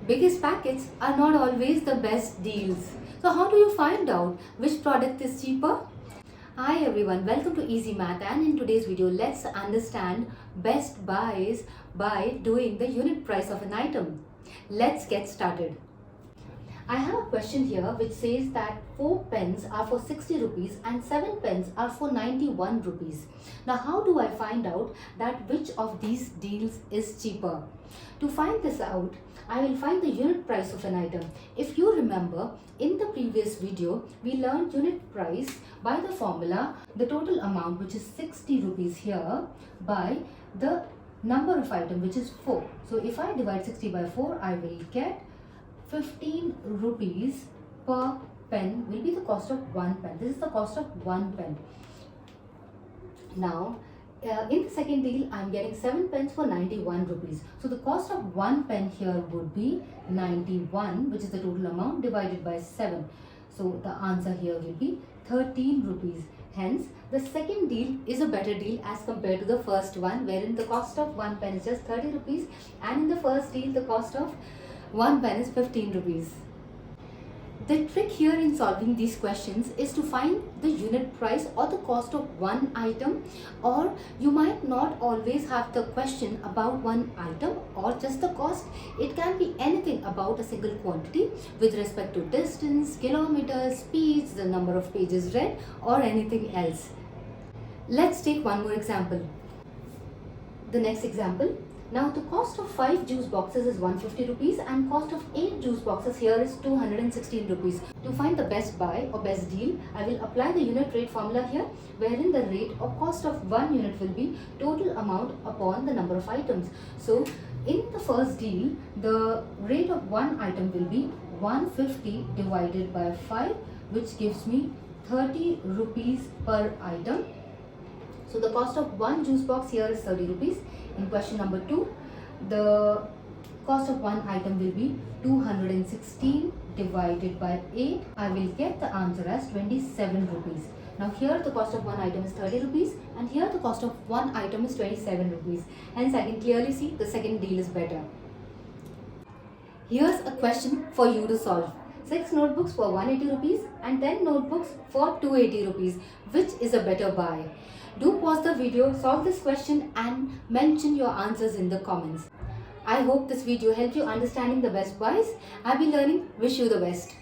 Biggest packets are not always the best deals. So how do you find out which product is cheaper? Hi everyone, welcome to Easy Math, and in today's video let's understand best buys by doing the unit price of an item. Let's get started. I have a question here which says that 4 pens are for 60 rupees and 7 pens are for 91 rupees. Now how do I find out that which of these deals is cheaper? To find this out, I will find the unit price of an item. If you remember, in the previous video, we learned unit price by the formula, the total amount which is 60 rupees here by the number of item which is 4. So if I divide 60 by 4, I will get 15 rupees per pen will be the cost of one pen. This is the cost of one pen. Now, in the second deal, I am getting 7 pens for 91 rupees. So the cost of one pen here would be 91, which is the total amount, divided by 7. So the answer here will be 13 rupees. Hence, the second deal is a better deal as compared to the first one, wherein the cost of one pen is just 30 rupees, and in the first deal, the cost of one pen is 15 rupees. The trick here in solving these questions is to find the unit price or the cost of one item, or you might not always have the question about one item or just the cost. It can be anything about a single quantity with respect to distance, kilometers, speeds, the number of pages read, or anything else. Let's take one more example. The next example. Now the cost of 5 juice boxes is 150 rupees and cost of 8 juice boxes here is 216 rupees. To find the best buy or best deal, I will apply the unit rate formula here, wherein the rate or cost of one unit will be total amount upon the number of items. So in the first deal, the rate of one item will be 150 divided by 5, which gives me 30 rupees per item. So the cost of one juice box here is 30 rupees. In question number 2, the cost of one item will be 216 divided by 8. I will get the answer as 27 rupees. Now here the cost of one item is 30 rupees and here the cost of one item is 27 rupees. Hence I can clearly see the second deal is better. Here's a question for you to solve. 6 notebooks for 180 rupees and 10 notebooks for 280 rupees. Which is a better buy? Do pause the video, solve this question and mention your answers in the comments. I hope this video helped you understanding the best buys. Happy learning. Wish you the best.